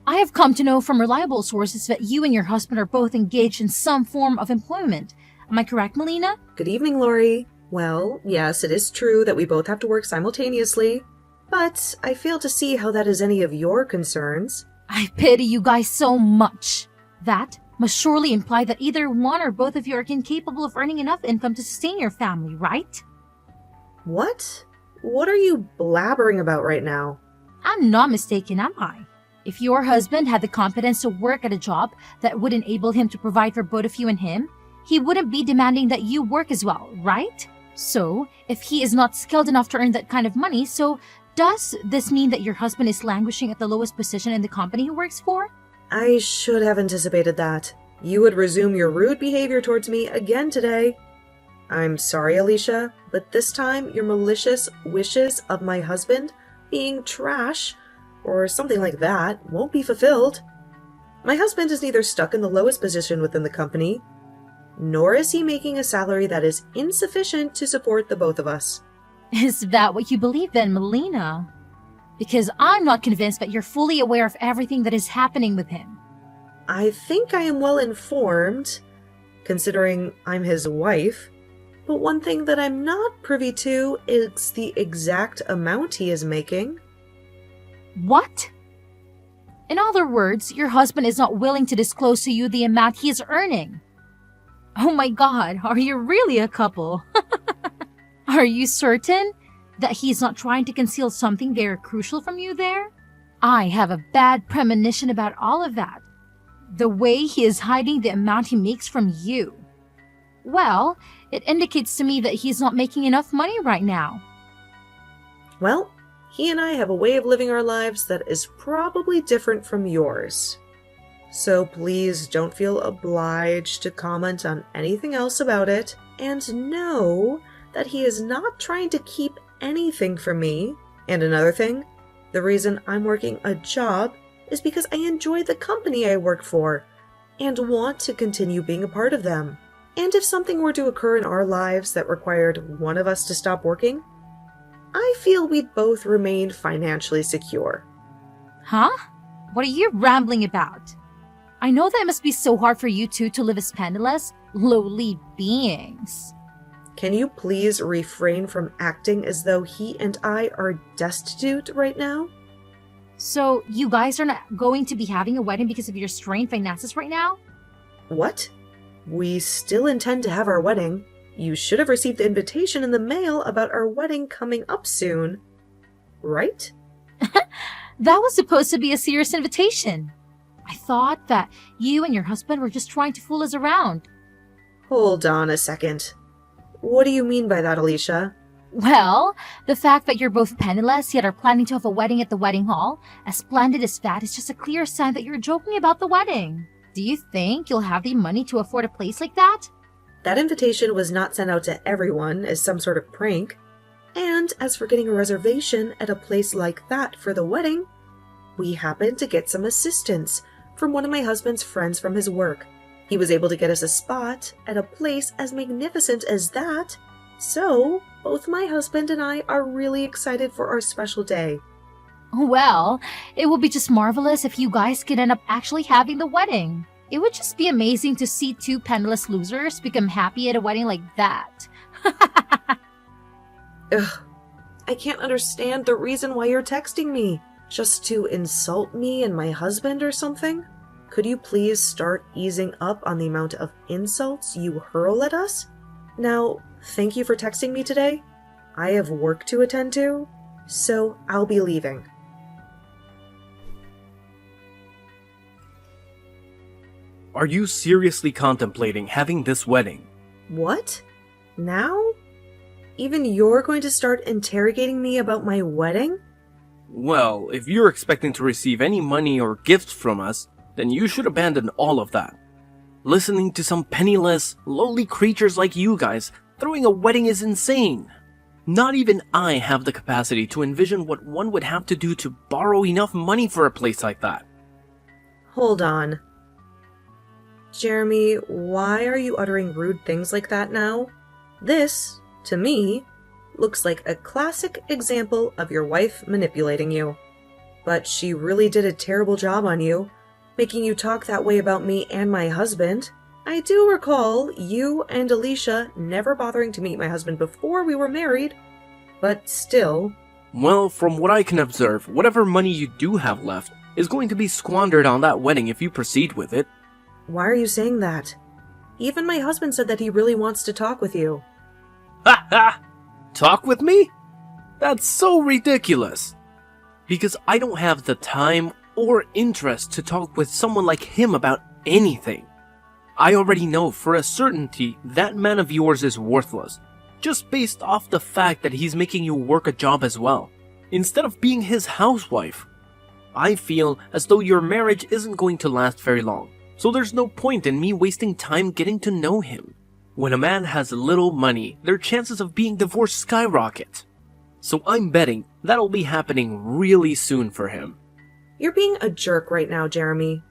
I have come to know from reliable sources that you and your husband are both engaged in some form of employment. Am I correct, Melina? Good evening, Lori. Well, yes, it is true that we both have to work simultaneously, but I fail to see how that is any of your concerns. I pity you guys so much. That must surely imply that either one or both of you are incapable of earning enough income to sustain your family, right? What? What are you blabbering about right now? I'm not mistaken, am I? If your husband had the competence to work at a job that would enable him to provide for both of you and him, he wouldn't be demanding that you work as well, right? So, if he is not skilled enough to earn that kind of money, so does this mean that your husband is languishing at the lowest position in the company he works for? I should have anticipated that. You would resume your rude behavior towards me again today. I'm sorry, Alicia, but this time your malicious wishes of my husband being trash or something like that won't be fulfilled. My husband is neither stuck in the lowest position within the company, nor is he making a salary that is insufficient to support the both of us. Is that what you believe then, Melina? Because I'm not convinced that you're fully aware of everything that is happening with him. I think I am well informed, considering I'm his wife, but one thing that I'm not privy to is the exact amount he is making. What? In other words, your husband is not willing to disclose to you the amount he is earning. Oh my god, are you really a couple? Are you certain that he's not trying to conceal something very crucial from you there? I have a bad premonition about all of that. The way he is hiding the amount he makes from you. Well, it indicates to me that he's not making enough money right now. Well, he and I have a way of living our lives that is probably different from yours. So please don't feel obliged to comment on anything else about it, and know that he is not trying to keep anything from me. And another thing, the reason I'm working a job is because I enjoy the company I work for and want to continue being a part of them. And if something were to occur in our lives that required one of us to stop working, I feel we'd both remain financially secure. Huh? What are you rambling about? I know that it must be so hard for you two to live as penniless, lowly beings. Can you please refrain from acting as though he and I are destitute right now? So, you guys are not going to be having a wedding because of your strained finances right now? What? We still intend to have our wedding. You should have received the invitation in the mail about our wedding coming up soon. Right? That was supposed to be a serious invitation. I thought that you and your husband were just trying to fool us around. Hold on a second. What do you mean by that, Alicia? Well, the fact that you're both penniless yet are planning to have a wedding at the wedding hall, as splendid as that, is just a clear sign that you're joking about the wedding. Do you think you'll have the money to afford a place like that? That invitation was not sent out to everyone as some sort of prank. And as for getting a reservation at a place like that for the wedding, we happened to get some assistance from one of my husband's friends from his work. He was able to get us a spot at a place as magnificent as that. So, both my husband and I are really excited for our special day. Well, it would be just marvelous if you guys could end up actually having the wedding. It would just be amazing to see two penniless losers become happy at a wedding like that. Ugh, I can't understand the reason why you're texting me. Just to insult me and my husband or something? Could you please start easing up on the amount of insults you hurl at us? Now, thank you for texting me today. I have work to attend to, so I'll be leaving. Are you seriously contemplating having this wedding? What? Now? Even you're going to start interrogating me about my wedding? Well, if you're expecting to receive any money or gifts from us, then you should abandon all of that. Listening to some penniless, lowly creatures like you guys throwing a wedding is insane. Not even I have the capacity to envision what one would have to do to borrow enough money for a place like that. Hold on. Jeremy, why are you uttering rude things like that now? This, to me, looks like a classic example of your wife manipulating you. but she really did a terrible job on you, making you talk that way about me and my husband. I do recall you and Alicia never bothering to meet my husband before we were married, but still. Well, from what I can observe, whatever money you do have left is going to be squandered on that wedding if you proceed with it. Why are you saying that? Even my husband said that he really wants to talk with you. Ha ha! Talk with me? That's so ridiculous. Because I don't have the time or interest to talk with someone like him about anything. I already know for a certainty that man of yours is worthless, just based off the fact that he's making you work a job as well, instead of being his housewife. I feel as though your marriage isn't going to last very long, so there's no point in me wasting time getting to know him. When a man has little money, their chances of being divorced skyrocket. So I'm betting that'll be happening really soon for him. You're being a jerk right now, Jeremy.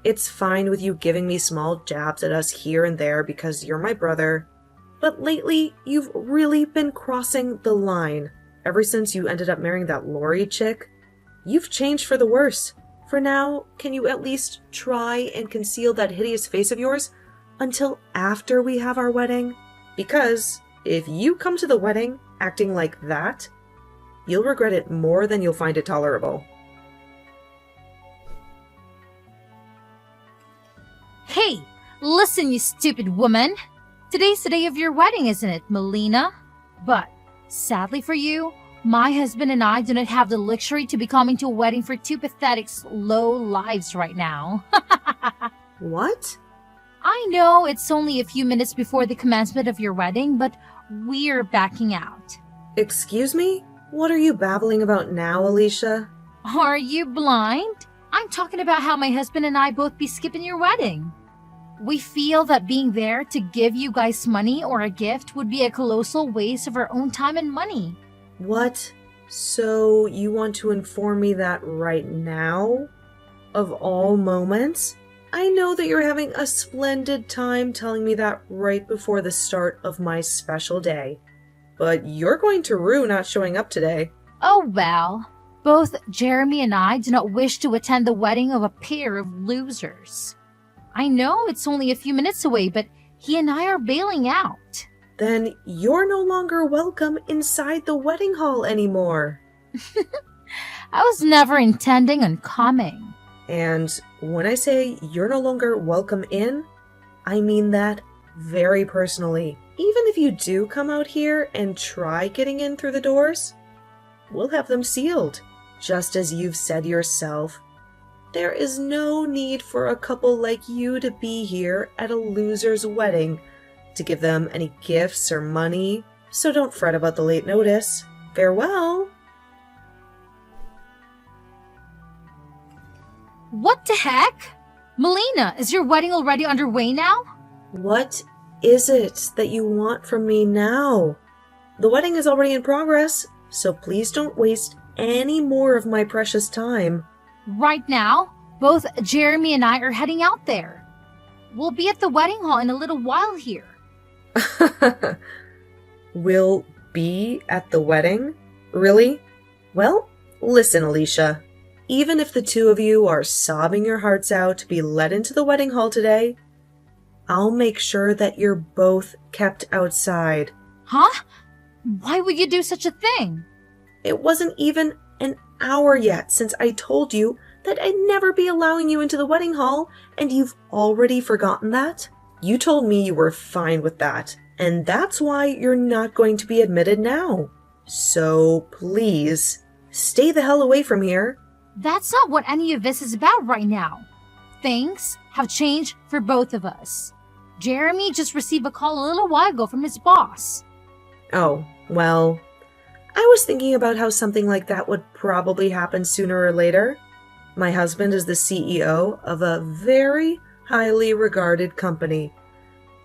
It's fine with you giving me small jabs at us here and there because you're my brother, but lately you've really been crossing the line. Ever since you ended up marrying that Lori chick, you've changed for the worse. For now, can you at least try and conceal that hideous face of yours until after we have our wedding? Because if you come to the wedding acting like that, you'll regret it more than you'll find it tolerable. Hey, listen, you stupid woman. Today's the day of your wedding, isn't it, Melina? But, sadly for you, my husband and I do not have the luxury to be coming to a wedding for two pathetic, low lives right now. What? I know it's only a few minutes before the commencement of your wedding, but we're backing out. Excuse me? What are you babbling about now, Alicia? Are you blind? I'm talking about how my husband and I both be skipping your wedding. We feel that being there to give you guys money or a gift would be a colossal waste of our own time and money. What? So you want to inform me that right now? Of all moments? I know that you're having a splendid time telling me that right before the start of my special day. But you're going to rue not showing up today. Oh well, both Jeremy and I do not wish to attend the wedding of a pair of losers. I know it's only a few minutes away, but he and I are bailing out. Then you're no longer welcome inside the wedding hall anymore. I was never intending on coming. And when I say you're no longer welcome in, I mean that very personally. Even if you do come out here and try getting in through the doors, we'll have them sealed. Just as you've said yourself, there is no need for a couple like you to be here at a loser's wedding to give them any gifts or money, so don't fret about the late notice. Farewell! What the heck? Melina, is your wedding already underway now? What is it that you want from me now? The wedding is already in progress, so please don't waste any more of my precious time. Right now, both Jeremy and I are heading out there. We'll be at the wedding hall in a little while here. Will be at the wedding? Really? Well, listen, Alicia. Even if the two of you are sobbing your hearts out to be let into the wedding hall today, I'll make sure that you're both kept outside. Huh? Why would you do such a thing? It wasn't even an hour yet since I told you that I'd never be allowing you into the wedding hall, and you've already forgotten that? You told me you were fine with that, and that's why you're not going to be admitted now. So please, stay the hell away from here. That's not what any of this is about right now. Things have changed for both of us. Jeremy just received a call a little while ago from his boss. Oh, well, I was thinking about how something like that would probably happen sooner or later. My husband is the CEO of a very highly regarded company,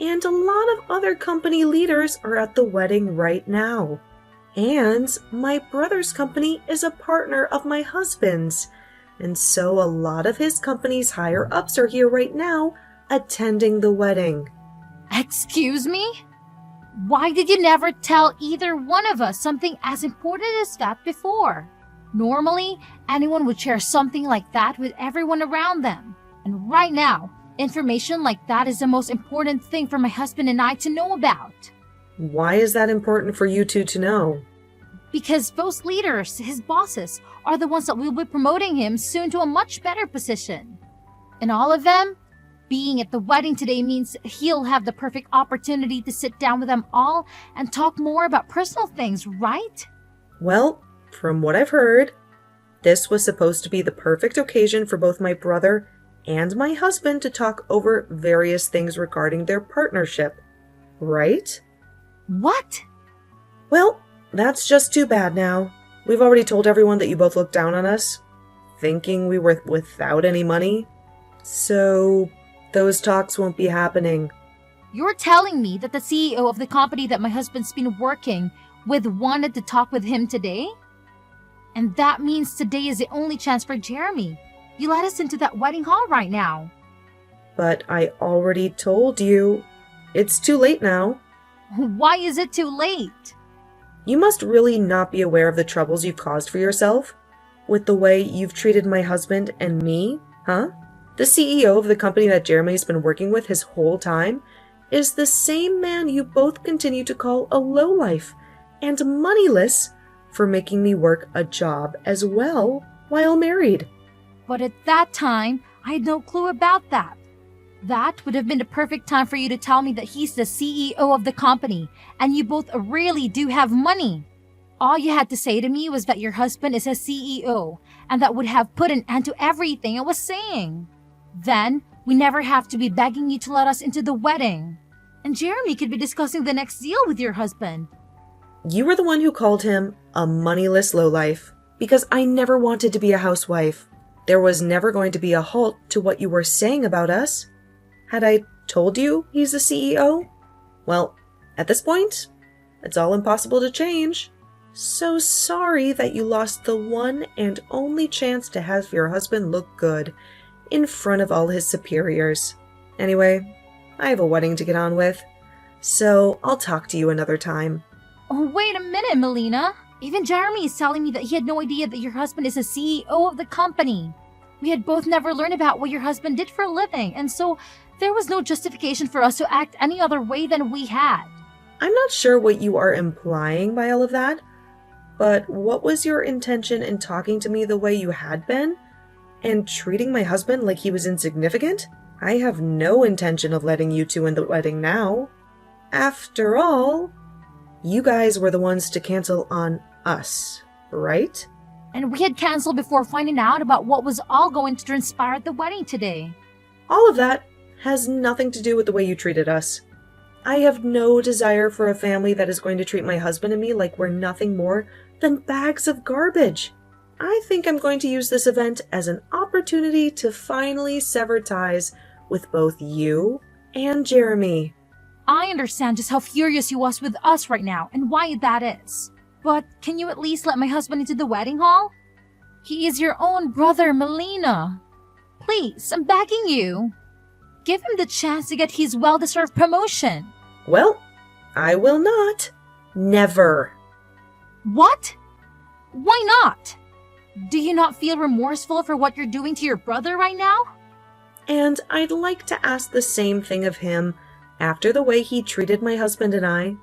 and a lot of other company leaders are at the wedding right now. And my brother's company is a partner of my husband's, and so a lot of his company's higher-ups are here right now attending the wedding. Excuse me? Why did you never tell either one of us something as important as that before? Normally, anyone would share something like that with everyone around them. And right now, information like that is the most important thing for my husband and I to know about. Why is that important for you two to know? Because those leaders, his bosses, are the ones that will be promoting him soon to a much better position. And all of them, being at the wedding today means he'll have the perfect opportunity to sit down with them all and talk more about personal things, right? Well, from what I've heard, this was supposed to be the perfect occasion for both my brother and my husband to talk over various things regarding their partnership, right? What? Well, that's just too bad now. We've already told everyone that you both looked down on us, thinking we were without any money. So, those talks won't be happening. You're telling me that the CEO of the company that my husband's been working with wanted to talk with him today? And that means today is the only chance for Jeremy. You let us into that wedding hall right now. But I already told you. It's too late now. Why is it too late? You must really not be aware of the troubles you've caused for yourself with the way you've treated my husband and me, huh? The CEO of the company that Jeremy's been working with his whole time is the same man you both continue to call a lowlife and moneyless for making me work a job as well while married. But at that time, I had no clue about that. That would have been the perfect time for you to tell me that he's the CEO of the company and you both really do have money. All you had to say to me was that your husband is a CEO and that would have put an end to everything I was saying. Then, we never have to be begging you to let us into the wedding. And Jeremy could be discussing the next deal with your husband. You were the one who called him a moneyless lowlife because I never wanted to be a housewife. There was never going to be a halt to what you were saying about us. Had I told you he's the CEO? Well, at this point, it's all impossible to change. So sorry that you lost the one and only chance to have your husband look good in front of all his superiors. Anyway, I have a wedding to get on with, so I'll talk to you another time. Oh, wait a minute, Melina. Even Jeremy is telling me that he had no idea that your husband is a CEO of the company. We had both never learned about what your husband did for a living, and so there was no justification for us to act any other way than we had. I'm not sure what you are implying by all of that, but what was your intention in talking to me the way you had been? And treating my husband like he was insignificant? I have no intention of letting you two in the wedding now. After all, you guys were the ones to cancel on us, right? And we had canceled before finding out about what was all going to transpire at the wedding today. All of that has nothing to do with the way you treated us. I have no desire for a family that is going to treat my husband and me like we're nothing more than bags of garbage. I think I'm going to use this event as an opportunity to finally sever ties with both you and Jeremy. I understand just how furious you was with us right now and why that is. But can you at least let my husband into the wedding hall? He is your own brother, Melina. Please, I'm begging you. Give him the chance to get his well-deserved promotion. Well, I will not. Never. What? Why not? Do you not feel remorseful for what you're doing to your brother right now? And I'd like to ask the same thing of him after the way he treated my husband and I.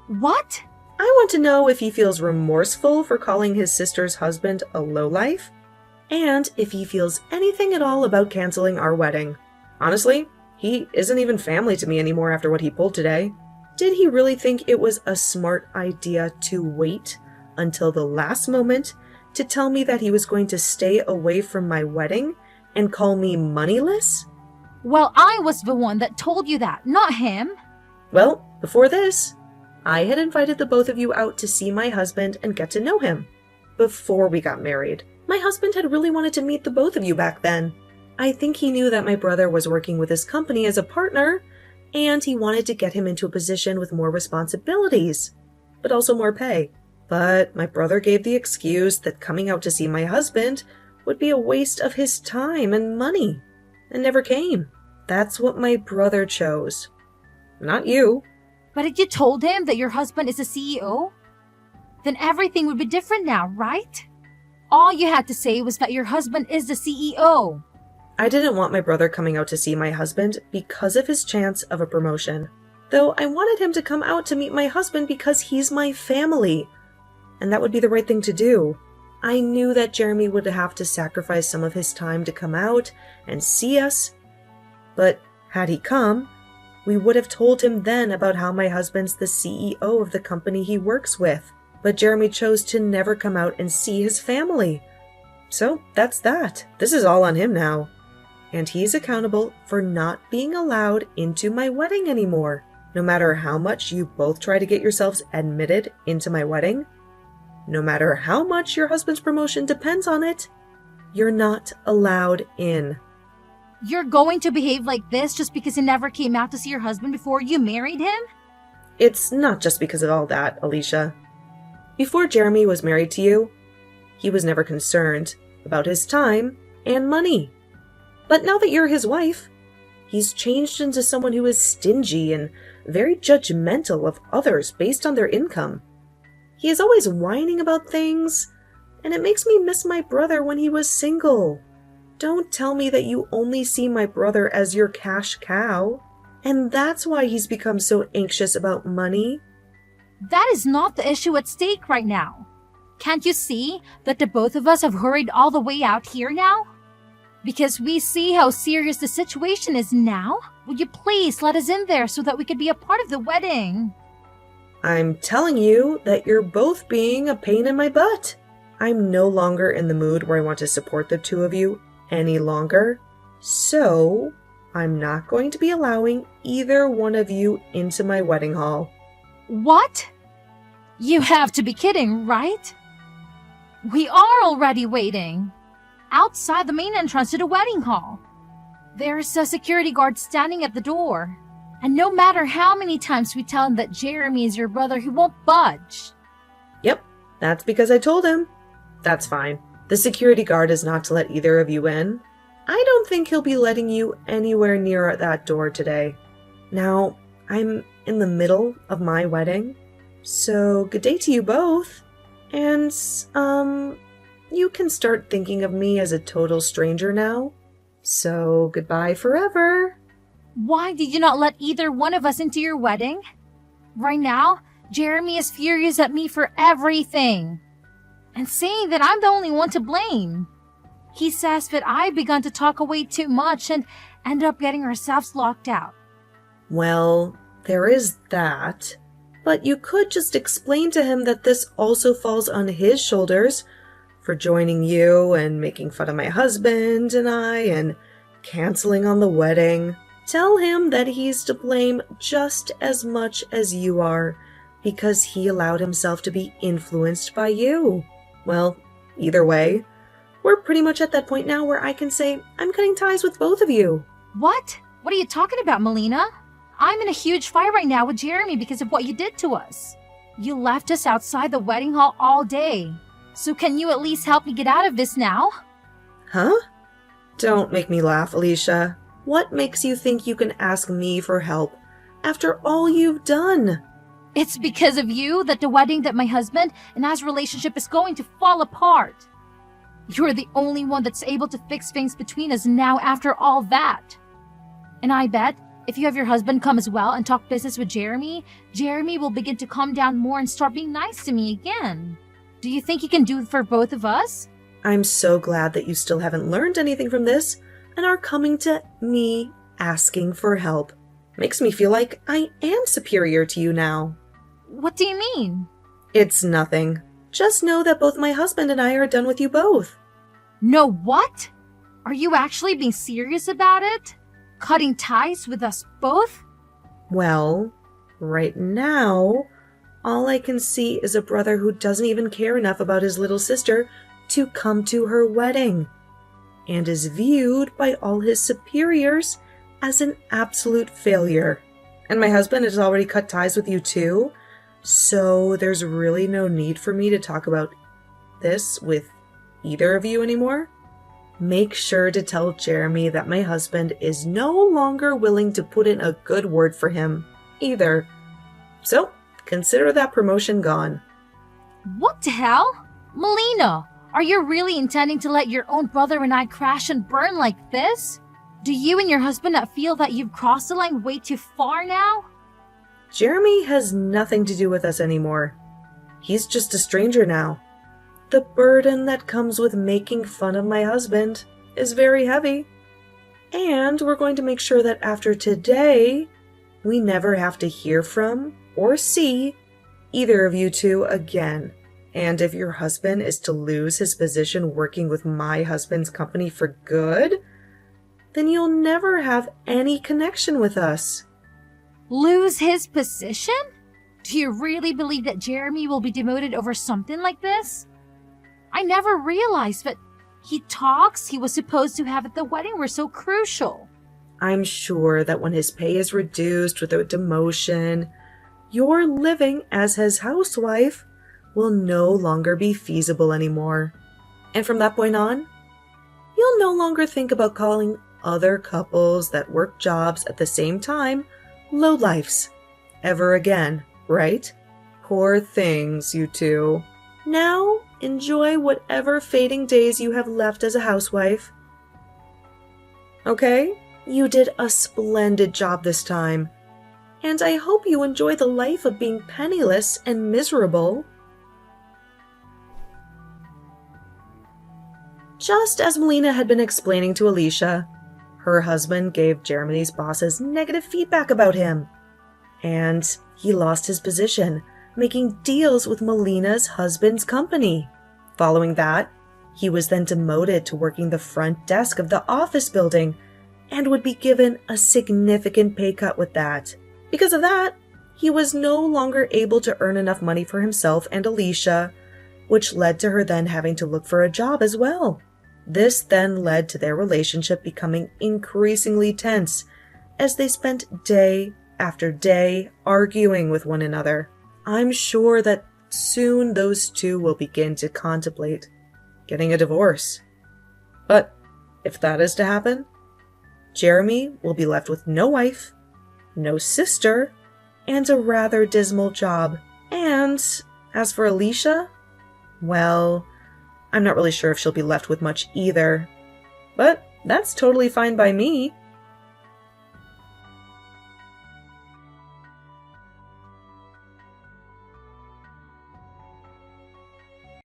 What? I want to know if he feels remorseful for calling his sister's husband a lowlife, and if he feels anything at all about canceling our wedding. Honestly, he isn't even family to me anymore after what he pulled today. Did he really think it was a smart idea to wait until the last moment to tell me that he was going to stay away from my wedding and call me moneyless? Well, I was the one that told you that, not him. Well, before this, I had invited the both of you out to see my husband and get to know him. Before we got married, my husband had really wanted to meet the both of you back then. I think he knew that my brother was working with his company as a partner, and he wanted to get him into a position with more responsibilities, but also more pay. But my brother gave the excuse that coming out to see my husband would be a waste of his time and money, and never came. That's what my brother chose. Not you. But if you told him that your husband is a CEO, then everything would be different now, right? All you had to say was that your husband is the CEO. I didn't want my brother coming out to see my husband because of his chance of a promotion. Though I wanted him to come out to meet my husband because he's my family. And that would be the right thing to do. I knew that Jeremy would have to sacrifice some of his time to come out and see us. But had he come, we would have told him then about how my husband's the CEO of the company he works with. But Jeremy chose to never come out and see his family. So that's that. This is all on him now. And he's accountable for not being allowed into my wedding anymore. No matter how much you both try to get yourselves admitted into my wedding, no matter how much your husband's promotion depends on it, you're not allowed in. You're going to behave like this just because you never came out to see your husband before you married him? It's not just because of all that, Alicia. Before Jeremy was married to you, he was never concerned about his time and money. But now that you're his wife, he's changed into someone who is stingy and very judgmental of others based on their income. He is always whining about things, and it makes me miss my brother when he was single. Don't tell me that you only see my brother as your cash cow, and that's why he's become so anxious about money. That is not the issue at stake right now. Can't you see that the both of us have hurried all the way out here now? Because we see how serious the situation is now? Would you please let us in there so that we could be a part of the wedding? I'm telling you that you're both being a pain in my butt. I'm no longer in the mood where I want to support the two of you any longer. So, I'm not going to be allowing either one of you into my wedding hall. What? You have to be kidding, right? We are already waiting. Outside the main entrance to the wedding hall. There's a security guard standing at the door. And no matter how many times we tell him that Jeremy is your brother, he won't budge. Yep, that's because I told him. That's fine. The security guard is not to let either of you in. I don't think he'll be letting you anywhere near that door today. Now, I'm in the middle of my wedding, so good day to you both. And, you can start thinking of me as a total stranger now. So, goodbye forever. Why did you not let either one of us into your wedding? Right now, Jeremy is furious at me for everything. And saying that I'm the only one to blame. He says that I've begun to talk away too much and end up getting ourselves locked out. Well, there is that. But you could just explain to him that this also falls on his shoulders for joining you and making fun of my husband and I and canceling on the wedding. Tell him that he's to blame just as much as you are because he allowed himself to be influenced by you. Well, either way, we're pretty much at that point now where I can say I'm cutting ties with both of you. What? What are you talking about, Melina? I'm in a huge fight right now with Jeremy because of what you did to us. You left us outside the wedding hall all day. So can you at least help me get out of this now? Huh? Don't make me laugh, Alicia. What makes you think you can ask me for help after all you've done? It's because of you that the wedding that my husband and I's relationship is going to fall apart. You're the only one that's able to fix things between us now after all that. And I bet if you have your husband come as well and talk business with Jeremy, Jeremy will begin to calm down more and start being nice to me again. Do you think you can do it for both of us? I'm so glad that you still haven't learned anything from this and are coming to me asking for help. Makes me feel like I am superior to you now. What do you mean? It's nothing. Just know that both my husband and I are done with you both. No, what? Are you actually being serious about it? Cutting ties with us both? Well, right now, all I can see is a brother who doesn't even care enough about his little sister to come to her wedding, and is viewed by all his superiors as an absolute failure. And my husband has already cut ties with you too, so there's really no need for me to talk about this with either of you anymore. Make sure to tell Jeremy that my husband is no longer willing to put in a good word for him either. So, consider that promotion gone. What the hell? Melina, Are you really intending to let your own brother and I crash and burn like this? Do you and your husband not feel that you've crossed the line way too far now? Jeremy has nothing to do with us anymore. He's just a stranger now. The burden that comes with making fun of my husband is very heavy. And we're going to make sure that after today, we never have to hear from or see either of you two again. And if your husband is to lose his position working with my husband's company for good, then you'll never have any connection with us. Lose his position? Do you really believe that Jeremy will be demoted over something like this? I never realized that talks he was supposed to have at the wedding were so crucial. I'm sure that when his pay is reduced with a demotion, your living as his housewife will no longer be feasible anymore. And from that point on, you'll no longer think about calling other couples that work jobs at the same time lowlifes ever again, right? Poor things, you two. Now, enjoy whatever fading days you have left as a housewife. Okay, you did a splendid job this time, and I hope you enjoy the life of being penniless and miserable. Just as Melina had been explaining to Alicia, her husband gave Jeremy's bosses negative feedback about him, and he lost his position, making deals with Melina's husband's company. Following that, he was then demoted to working the front desk of the office building and would be given a significant pay cut with that. Because of that, he was no longer able to earn enough money for himself and Alicia, which led to her then having to look for a job as well. This then led to their relationship becoming increasingly tense as they spent day after day arguing with one another. I'm sure that soon those two will begin to contemplate getting a divorce. But if that is to happen, Jeremy will be left with no wife, no sister, and a rather dismal job. And as for Alicia, well, I'm not really sure if she'll be left with much either. But that's totally fine by me.